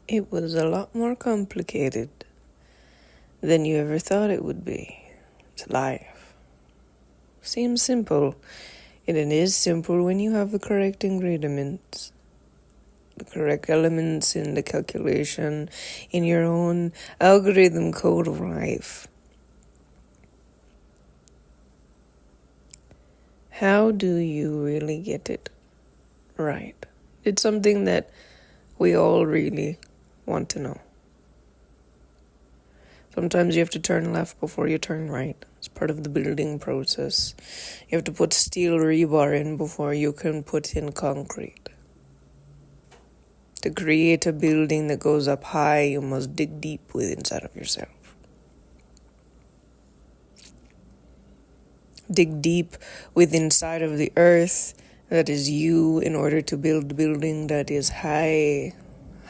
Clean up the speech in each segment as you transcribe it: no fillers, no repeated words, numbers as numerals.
It was a lot more complicated than you ever thought it would be. It's life. Seems simple, and it is simple when you have the correct ingredients, the correct elements in the calculation, in your own algorithm code of life. How do you really get it right? It's something that we all really want to know. Sometimes you have to turn left before you turn right. It's part of the building process. You have to put steel rebar in before you can put in concrete. To create a building that goes up high, you must dig deep within inside of yourself. Dig deep within inside of the earth that is you in order to build a building that is high,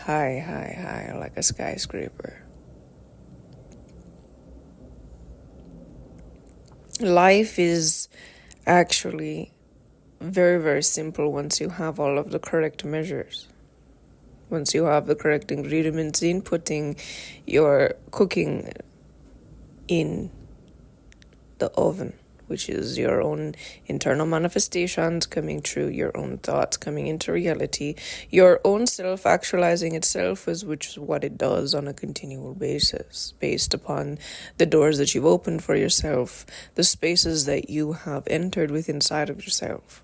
like a skyscraper. Life is actually very, very simple once you have all of the correct measures. Once you have the correct ingredients in putting your cooking in the oven, which is your own internal manifestations coming true, your own thoughts coming into reality, your own self actualizing itself, which is what it does on a continual basis, based upon the doors that you've opened for yourself, the spaces that you have entered with inside of yourself.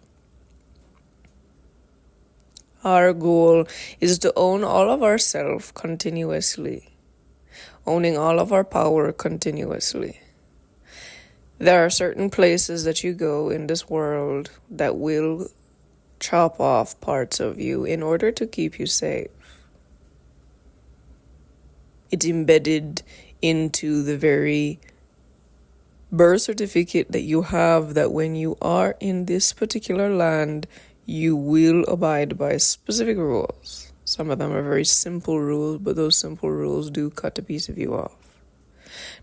Our goal is to own all of ourself continuously, owning all of our power continuously. There are certain places that you go in this world that will chop off parts of you in order to keep you safe. It's embedded into the very birth certificate that you have, that when you are in this particular land, you will abide by specific rules. Some of them are very simple rules, but those simple rules do cut a piece of you off.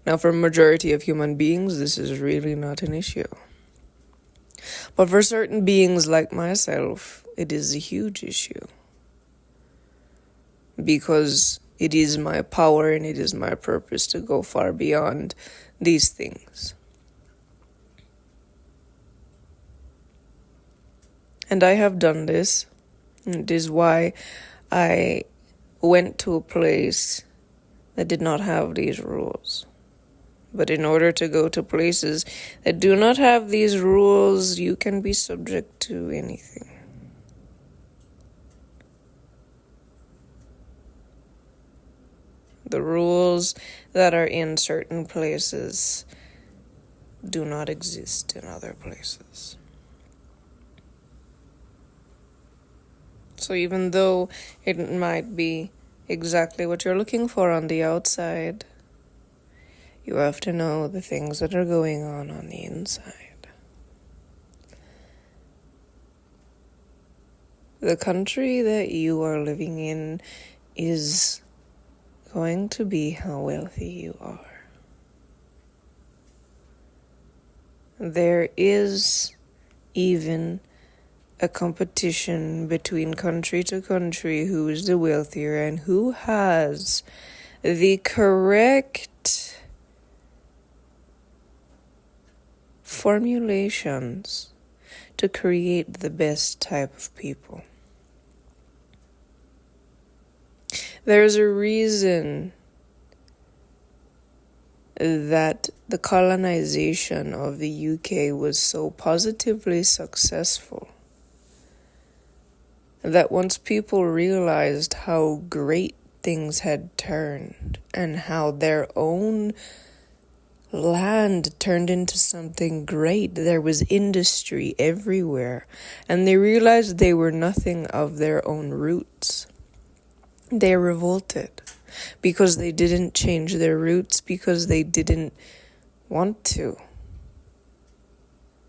Now, for a majority of human beings, this is really not an issue. But for certain beings like myself, it is a huge issue. Because it is my power and it is my purpose to go far beyond these things. And I have done this. It is why I went to a place that did not have these rules. But in order to go to places that do not have these rules, you can be subject to anything. The rules that are in certain places do not exist in other places. So even though it might be exactly what you're looking for on the outside, you have to know the things that are going on the inside. The country that you are living in is going to be how wealthy you are. There is even a competition between country to country who is the wealthier and who has the correct formulations to create the best type of people. There's a reason that the colonization of the UK was so positively successful. That once people realized how great things had turned and how their own land turned into something great, there was industry everywhere, and they realized they were nothing of their own roots. They revolted because they didn't change their roots, because they didn't want to,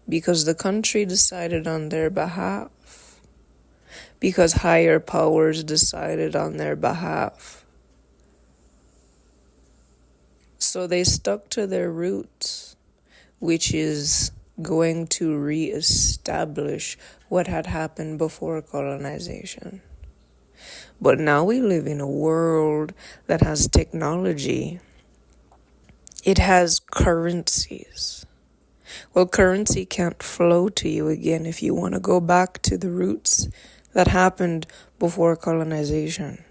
because the country decided on their behalf, because higher powers decided on their behalf. So they stuck to their roots, which is going to reestablish what had happened before colonization. But now we live in a world that has technology. It has currencies. Well, currency can't flow to you again if you want to go back to the roots that happened before colonization.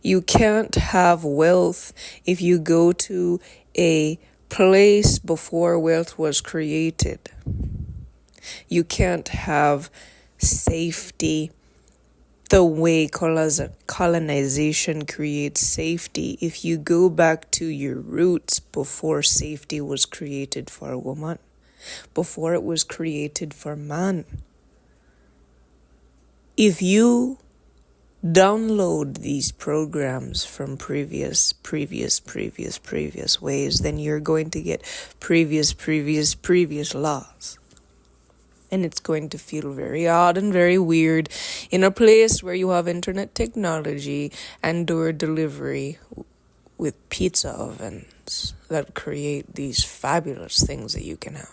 You can't have wealth if you go to a place before wealth was created. You can't have safety the way colonization creates safety if you go back to your roots before safety was created for a woman, before it was created for man. If you download these programs from previous ways, then you're going to get previous laws. And it's going to feel very odd and very weird in a place where you have internet technology and door delivery with pizza ovens that create these fabulous things that you can have.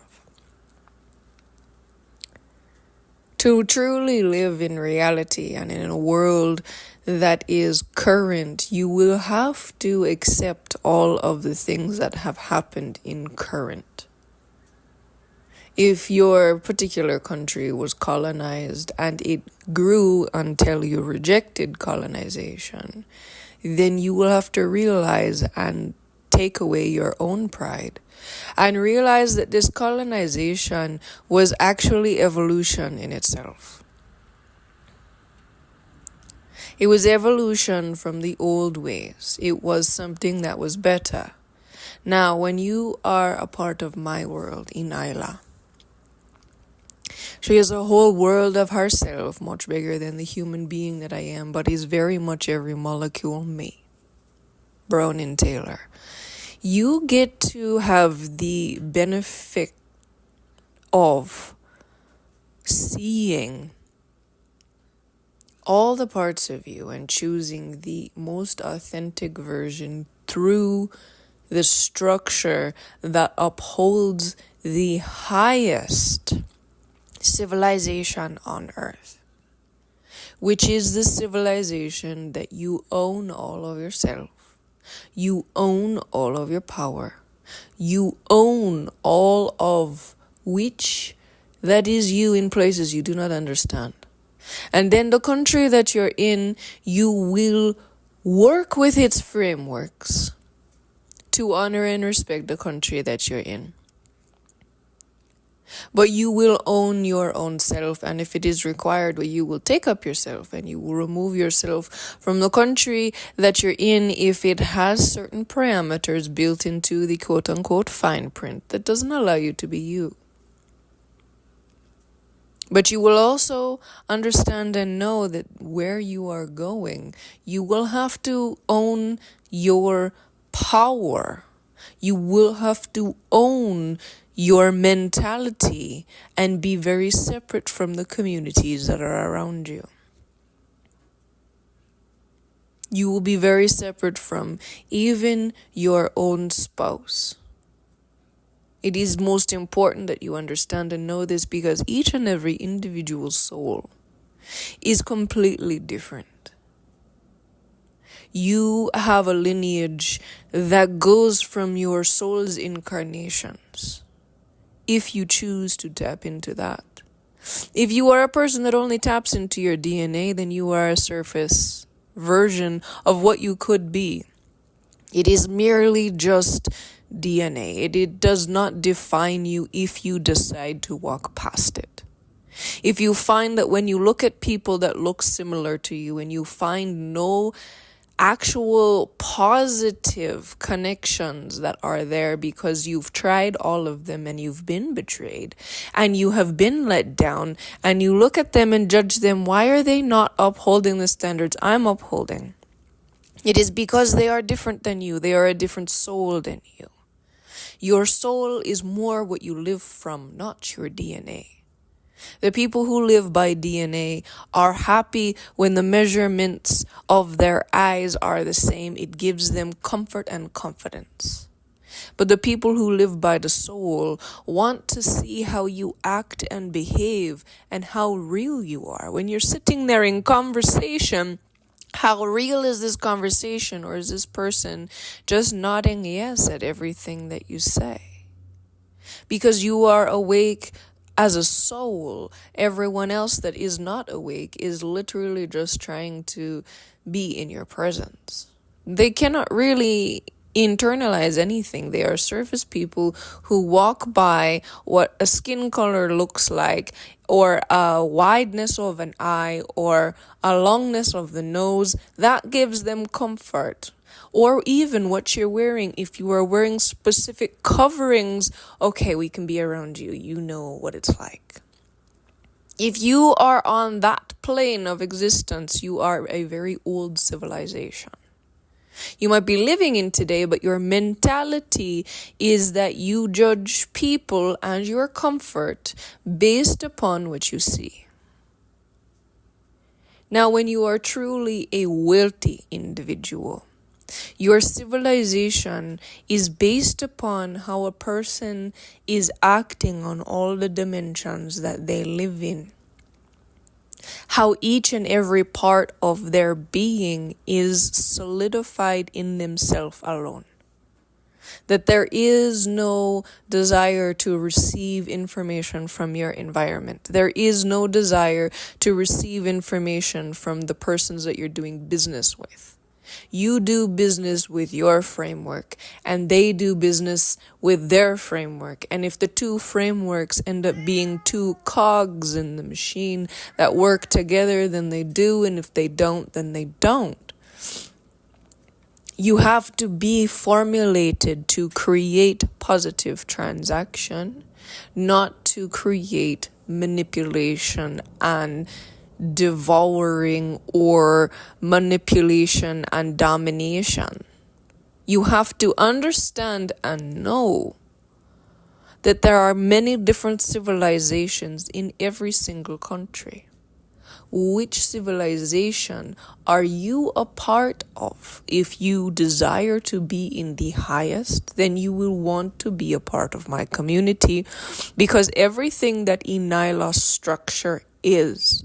To truly live in reality and in a world that is current, you will have to accept all of the things that have happened in current. If your particular country was colonized and it grew until you rejected colonization, then you will have to realize and take away your own pride and realize that this colonization was actually evolution in itself. It was evolution from the old ways. It was something that was better. Now, when you are a part of my world, ENYELAH, she is a whole world of herself, much bigger than the human being that I am, but is very much every molecule me. Brown and Taylor. You get to have the benefit of seeing all the parts of you and choosing the most authentic version through the structure that upholds the highest civilization on earth, which is the civilization that you own all of yourself. You own all of your power. You own all of which that is you in places you do not understand. And then the country that you're in, you will work with its frameworks to honor and respect the country that you're in. But you will own your own self, and if it is required, you will take up yourself and you will remove yourself from the country that you're in if it has certain parameters built into the quote-unquote fine print that doesn't allow you to be you. But you will also understand and know that where you are going, you will have to own your power. You will have to own your mentality and be very separate from the communities that are around you. You will be very separate from even your own spouse. It is most important that you understand and know this, because each and every individual soul is completely different. You have a lineage that goes from your soul's incarnations, if you choose to tap into that. If you are a person that only taps into your DNA, then you are a surface version of what you could be. It is merely just DNA. It does not define you if you decide to walk past it. If you find that when you look at people that look similar to you and you find no actual positive connections that are there because you've tried all of them and you've been betrayed and you have been let down, and you look at them and judge them, why are they not upholding the standards I'm upholding? It is because they are different than you. They are a different soul than you. Your soul is more what you live from, not your DNA. The people who live by DNA are happy when the measurements of their eyes are the same. It gives them comfort and confidence. But the people who live by the soul want to see how you act and behave and how real you are. When you're sitting there in conversation How real is this conversation, or is this person just nodding yes at everything that you say? Because you are awake as a soul. Everyone else that is not awake is literally just trying to be in your presence. They cannot really internalize anything. They are surface people who walk by what a skin color looks like, or a wideness of an eye, or a longness of the nose. That gives them comfort. Or even what you're wearing. If you are wearing specific coverings, okay, we can be around you. You know what it's like. If you are on that plane of existence, you are a very old civilization. You might be living in today, but your mentality is that you judge people and your comfort based upon what you see. Now, when you are truly a wealthy individual, your civilization is based upon how a person is acting on all the dimensions that they live in. How each and every part of their being is solidified in themselves alone. That there is no desire to receive information from your environment. There is no desire to receive information from the persons that you're doing business with. You do business with your framework, and they do business with their framework. And if the two frameworks end up being two cogs in the machine that work together, then they do. And if they don't, then they don't. You have to be formulated to create positive transaction, not to create manipulation and devouring or manipulation and domination. You have to understand and know that there are many different civilizations in every single country. Which civilization are you a part of? If you desire to be in the highest, then you will want to be a part of my community, because everything that ENYELAH structure is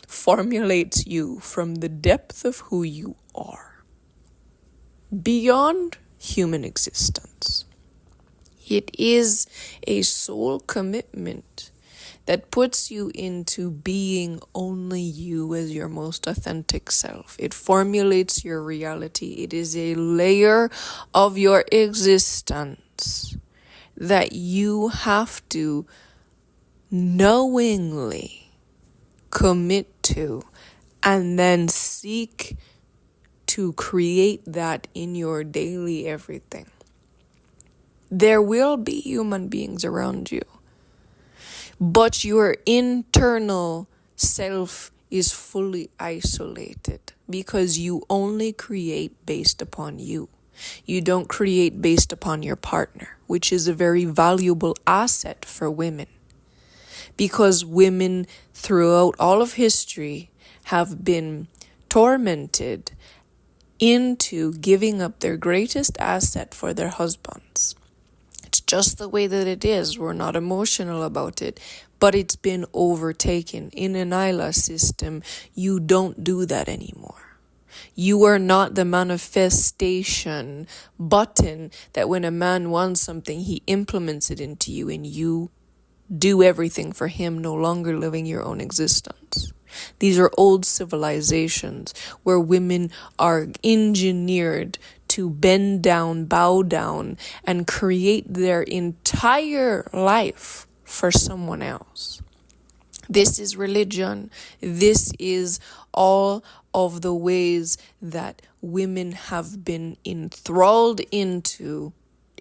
formulates you from the depth of who you are, beyond human existence. It is a soul commitment that puts you into being only you as your most authentic self. It formulates your reality. It is a layer of your existence that you have to knowingly commit to, and then seek to create that in your daily everything. There will be human beings around you, but your internal self is fully isolated, because you only create based upon you. You don't create based upon your partner, which is a very valuable asset for women. Because women throughout all of history have been tormented into giving up their greatest asset for their husbands. It's just the way that it is. We're not emotional about it, but it's been overtaken. In an ENYELAH system, you don't do that anymore. You are not the manifestation button that when a man wants something, he implements it into you and you do everything for him, no longer living your own existence. These are old civilizations where women are engineered to bend down, bow down, and create their entire life for someone else. This is religion. This is all of the ways that women have been enthralled into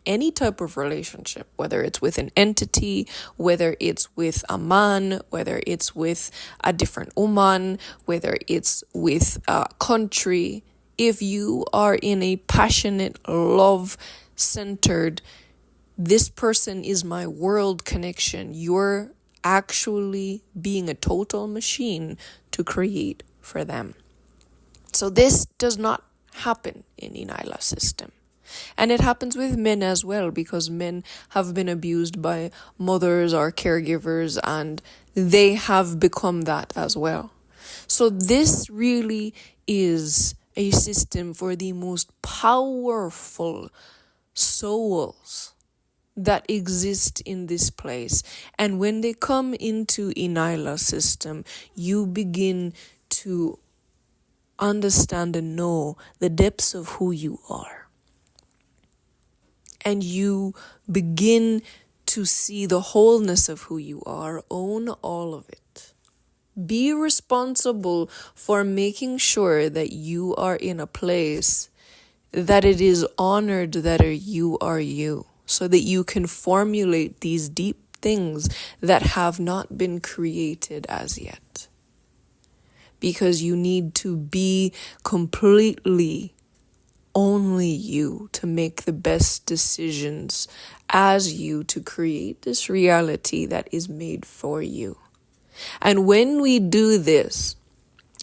any type of relationship, whether it's with an entity, whether it's with a man, whether it's with a different woman, whether it's with a country. If you are in a passionate, love-centered, this person is my world connection, you're actually being a total machine to create for them. So this does not happen in ENYELAH system. And it happens with men as well, because men have been abused by mothers or caregivers, and they have become that as well. So this really is a system for the most powerful souls that exist in this place. And when they come into ENYELAH system, you begin to understand and know the depths of who you are. And you begin to see the wholeness of who you are, own all of it. Be responsible for making sure that you are in a place that it is honored that you are you, so that you can formulate these deep things that have not been created as yet. Because you need to be completely only you to make the best decisions as you to create this reality that is made for you. And when we do this,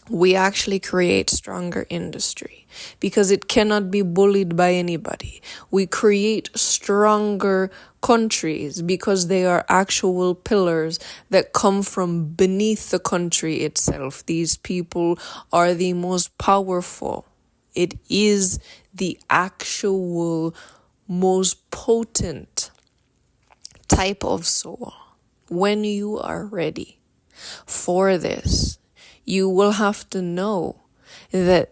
we actually create stronger industry because it cannot be bullied by anybody. We create stronger countries because they are actual pillars that come from beneath the country itself. These people are the most powerful. It is the actual most potent type of soul. When you are ready for this, you will have to know that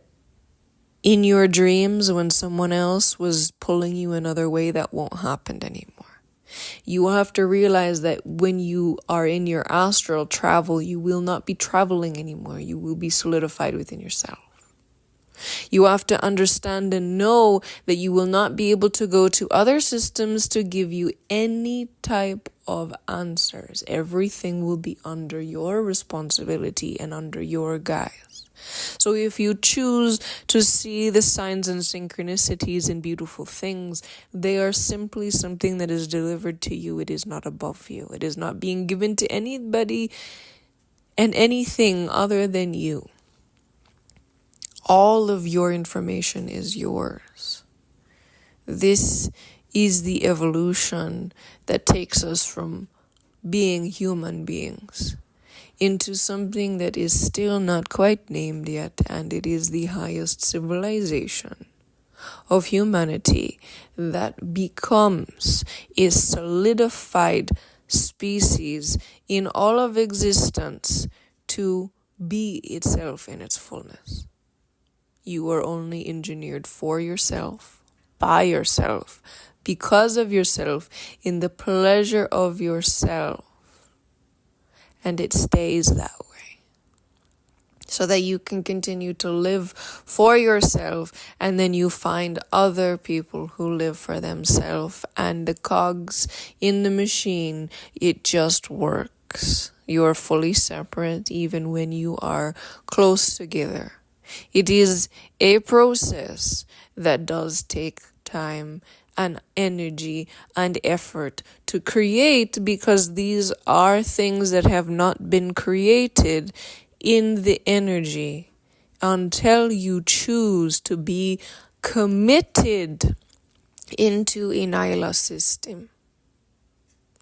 in your dreams, when someone else was pulling you another way, that won't happen anymore. You will have to realize that when you are in your astral travel, you will not be traveling anymore. You will be solidified within yourself. You have to understand and know that you will not be able to go to other systems to give you any type of answers. Everything will be under your responsibility and under your guise. So if you choose to see the signs and synchronicities in beautiful things, they are simply something that is delivered to you. It is not above you. It is not being given to anybody and anything other than you. All of your information is yours. This is the evolution that takes us from being human beings into something that is still not quite named yet, and it is the highest civilization of humanity that becomes a solidified species in all of existence to be itself in its fullness. You are only engineered for yourself, by yourself, because of yourself, in the pleasure of yourself. And it stays that way. So that you can continue to live for yourself, and then you find other people who live for themselves. And the cogs in the machine, it just works. You are fully separate even when you are close together. It is a process that does take time and energy and effort to create, because these are things that have not been created in the energy until you choose to be committed into ENYELAH system.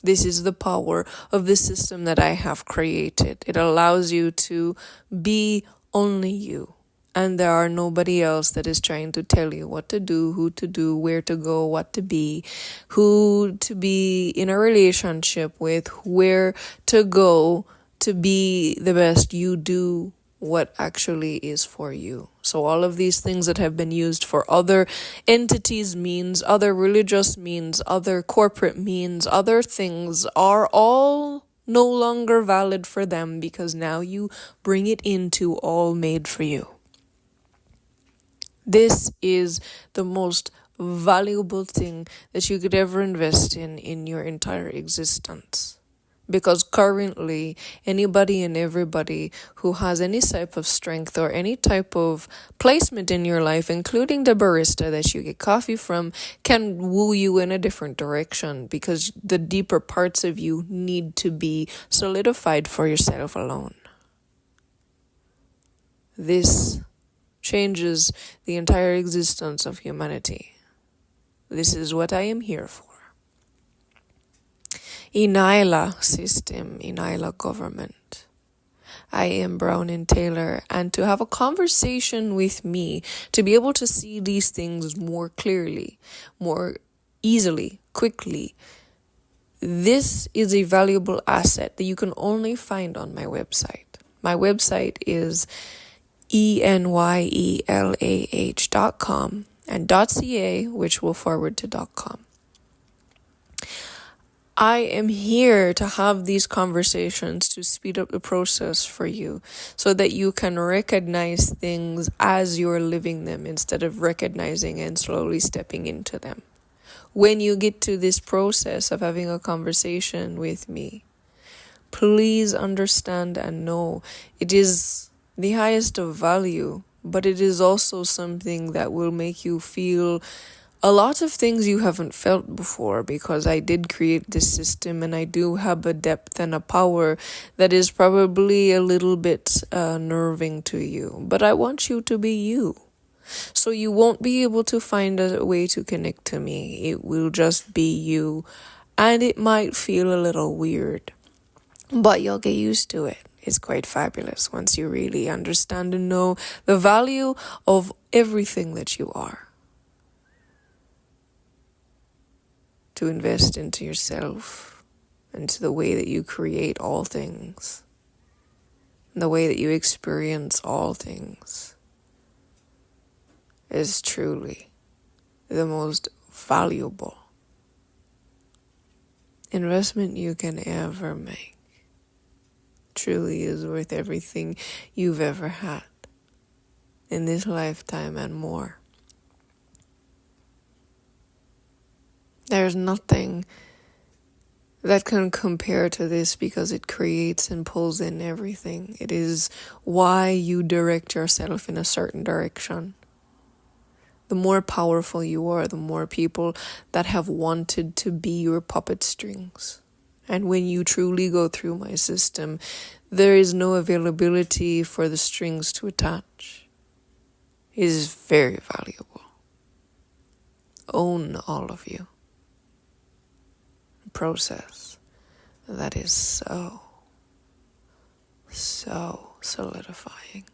This is the power of the system that I have created. It allows you to be only you. And there are nobody else that is trying to tell you what to do, who to do, where to go, what to be, who to be in a relationship with, where to go to be the best. You do what actually is for you. So all of these things that have been used for other entities, means, other religious means, other corporate means, other things are all no longer valid for them, because now you bring it into all made for you. This is the most valuable thing that you could ever invest in your entire existence. Because currently, anybody and everybody who has any type of strength or any type of placement in your life, including the barista that you get coffee from, can woo you in a different direction, because the deeper parts of you need to be solidified for yourself alone. This changes the entire existence of humanity. This is what I am here for. ENYELAH system, ENYELAH government. I am Brown and Taylor, and to have a conversation with me, to be able to see these things more clearly, more easily, quickly. This is a valuable asset that you can only find on my website. My website is ENYELAH.com and .ca, which will forward to .com. I am here to have these conversations to speed up the process for you so that you can recognize things as you're living them instead of recognizing and slowly stepping into them. When you get to this process of having a conversation with me, please understand and know it is the highest of value, but it is also something that will make you feel a lot of things you haven't felt before, because I did create this system and I do have a depth and a power that is probably a little bit nerving to you. But I want you to be you. So you won't be able to find a way to connect to me. It will just be you. And it might feel a little weird, but you'll get used to it. It's quite fabulous once you really understand and know the value of everything that you are. To invest into yourself, into the way that you create all things, and the way that you experience all things is truly the most valuable investment you can ever make. Truly is worth everything you've ever had in this lifetime and more. There's nothing that can compare to this because it creates and pulls in everything. It is why you direct yourself in a certain direction. The more powerful you are, the more people that have wanted to be your puppet strings. And when you truly go through my system, there is no availability for the strings to attach. It is very valuable. Own all of you. Process that is so solidifying.